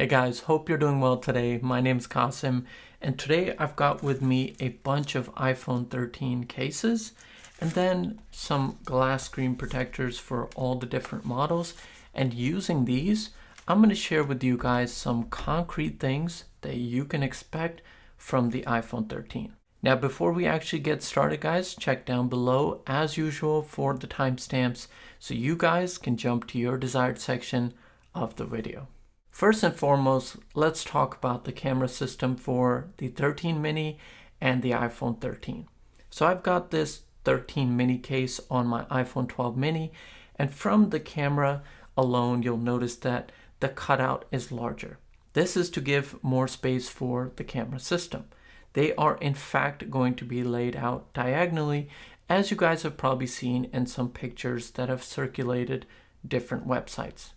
Hey guys, hope you're doing well today. My name's Qasim, and today I've got with me a bunch of iPhone 13 cases and then some glass screen protectors for all the different models. And using these, I'm going to share with you guys some concrete things that you can expect from the iPhone 13. Now, before we actually get started, guys, check down below as usual for the timestamps so you guys can jump to your desired section of the video. First and foremost, let's talk about the camera system for the 13 mini and the iPhone 13. So I've got this 13 mini case on my iPhone 12 mini, and from the camera alone, you'll notice that the cutout is larger. This is to give more space for the camera system. They are in fact going to be laid out diagonally, as you guys have probably seen in some pictures that have circulated different websites.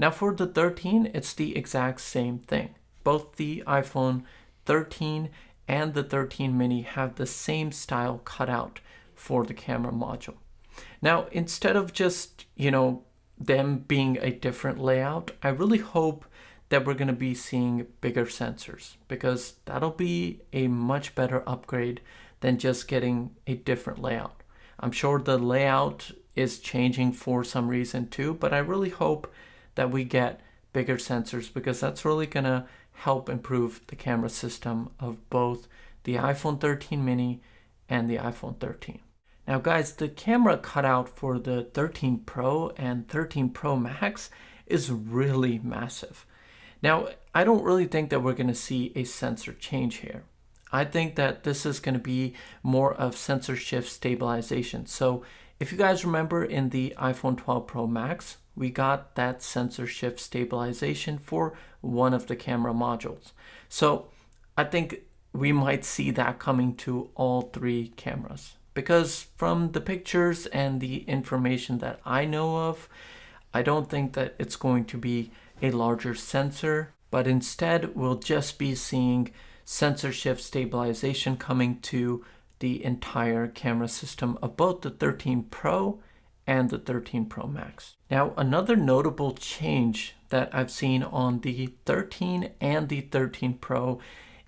Now for the 13, it's the exact same thing. Both the iPhone 13 and the 13 mini have the same style cutout for the camera module. Now, instead of just, them being a different layout, I really hope that we're going to be seeing bigger sensors, because that'll be a much better upgrade than just getting a different layout. I'm sure the layout is changing for some reason too, but I really hope that we get bigger sensors, because that's really going to help improve the camera system of both the iPhone 13 mini and the iPhone 13. Now guys, the camera cutout for the 13 Pro and 13 Pro Max is really massive. Now, I don't really think that we're going to see a sensor change here. I think that this is going to be more of sensor shift stabilization. So if you guys remember, in the iPhone 12 Pro Max, we got that sensor shift stabilization for one of the camera modules. So I think we might see that coming to all three cameras, because from the pictures and the information that I know of, I don't think that it's going to be a larger sensor, but instead we'll just be seeing sensor shift stabilization coming to the entire camera system of both the 13 Pro and the 13 Pro Max. Now, another notable change that I've seen on the 13 and the 13 Pro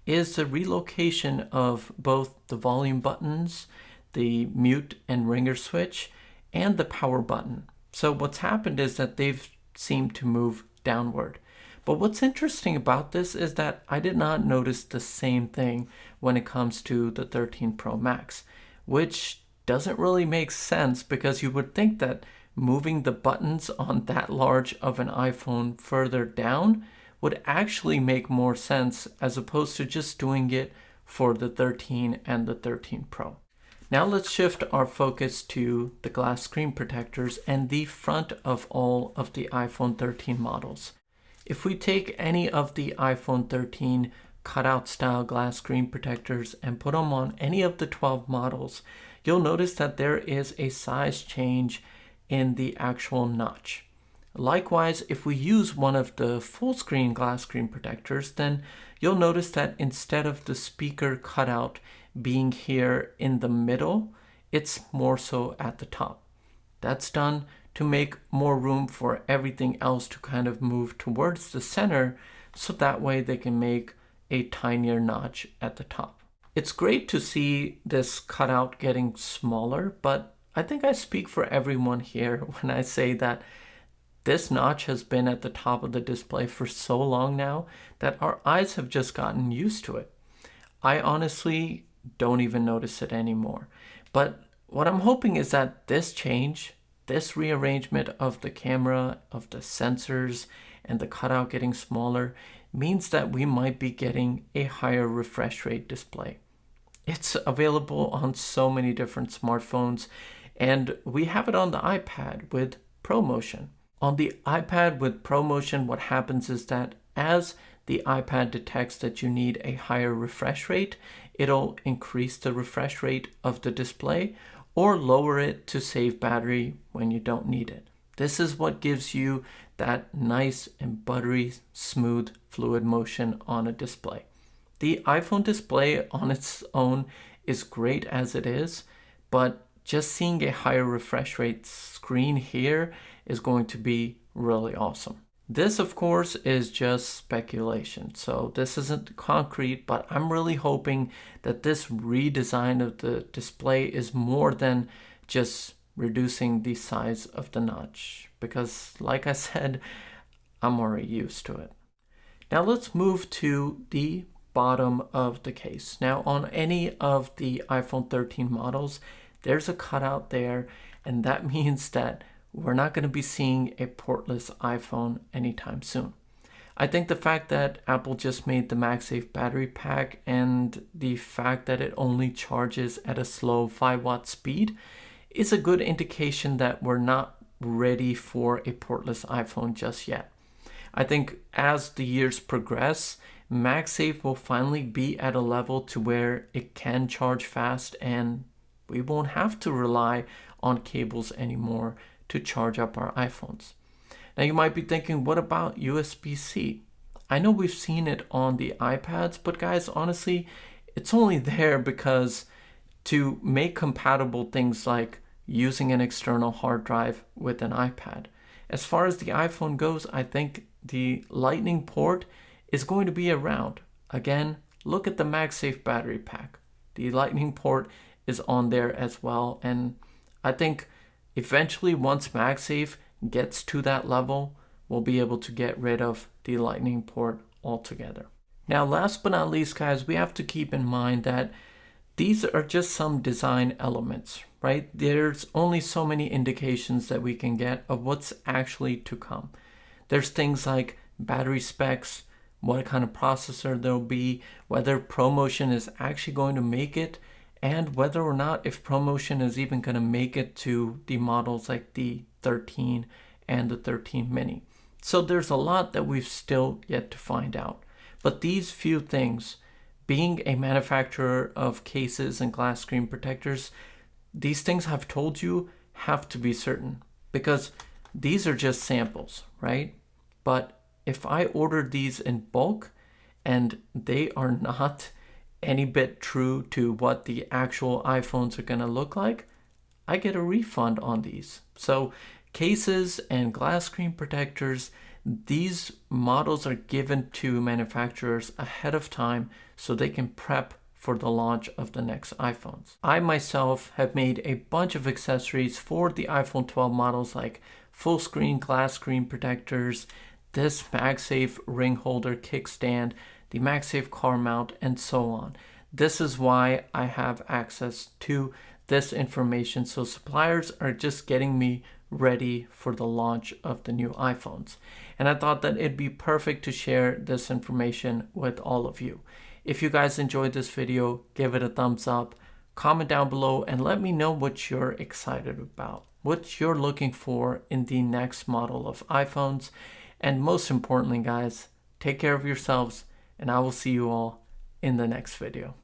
is the relocation of both the volume buttons, the mute and ringer switch, and the power button. So what's happened is that they've seemed to move downward. But what's interesting about this is that I did not notice the same thing when it comes to the 13 Pro Max, which doesn't really make sense, because you would think that moving the buttons on that large of an iPhone further down would actually make more sense, as opposed to just doing it for the 13 and the 13 Pro. Now let's shift our focus to the glass screen protectors and the front of all of the iPhone 13 models. If we take any of the iPhone 13 cutout style glass screen protectors and put them on any of the 12 models, you'll notice that there is a size change in the actual notch. Likewise, if we use one of the full screen glass screen protectors, then you'll notice that instead of the speaker cutout being here in the middle, it's more so at the top. That's done to make more room for everything else to kind of move towards the center, so that way they can make a tinier notch at the top. It's great to see this cutout getting smaller, but I think I speak for everyone here when I say that this notch has been at the top of the display for so long now that our eyes have just gotten used to it. I honestly don't even notice it anymore. But what I'm hoping is that this change, this rearrangement of the camera, of the sensors, and the cutout getting smaller means that we might be getting a higher refresh rate display. It's available on so many different smartphones, and we have it on the iPad with ProMotion. On the iPad with ProMotion, what happens is that as the iPad detects that you need a higher refresh rate, it'll increase the refresh rate of the display or lower it to save battery when you don't need it. This is what gives you that nice and buttery, smooth, fluid motion on a display. The iPhone display on its own is great as it is, but just seeing a higher refresh rate screen here is going to be really awesome. This, of course, is just speculation, so this isn't concrete, but I'm really hoping that this redesign of the display is more than just reducing the size of the notch, because like I said, I'm already used to it. Now let's move to the bottom of the case. Now on any of the iPhone 13 models, there's a cutout there, and that means that we're not going to be seeing a portless iPhone anytime soon. I think the fact that Apple just made the MagSafe battery pack and the fact that it only charges at a slow 5-watt speed is a good indication that we're not ready for a portless iPhone just yet. I think as the years progress, MagSafe will finally be at a level to where it can charge fast and we won't have to rely on cables anymore to charge up our iPhones. Now you might be thinking, what about USB-C? I know we've seen it on the iPads, but guys, honestly, it's only there because to make compatible things like using an external hard drive with an iPad. As far as the iPhone goes, I think the Lightning port is going to be around. Again, look at the MagSafe battery pack. The Lightning port is on there as well, and I think eventually once MagSafe gets to that level, we'll be able to get rid of the Lightning port altogether. Now, last but not least, guys, we have to keep in mind that these are just some design elements, right? There's only so many indications that we can get of what's actually to come. There's things like battery specs, what kind of processor there'll be, whether ProMotion is actually going to make it, and whether or not if ProMotion is even going to make it to the models like the 13 and the 13 mini. So there's a lot that we've still yet to find out. But these few things, being a manufacturer of cases and glass screen protectors, these things I've told you have to be certain because these are just samples, right? But if I ordered these in bulk and they are not any bit true to what the actual iPhones are going to look like, I get a refund on these. So cases and glass screen protectors, these models are given to manufacturers ahead of time so they can prep for the launch of the next iPhones. I myself have made a bunch of accessories for the iPhone 12 models like full screen glass screen protectors, this MagSafe ring holder kickstand, the MagSafe car mount, and so on. This is why I have access to this information, so suppliers are just getting me ready for the launch of the new iPhones. And I thought that it'd be perfect to share this information with all of you. If you guys enjoyed this video, give it a thumbs up, comment down below, and let me know what you're excited about, what you're looking for in the next model of iPhones. And most importantly, guys, take care of yourselves, and I will see you all in the next video.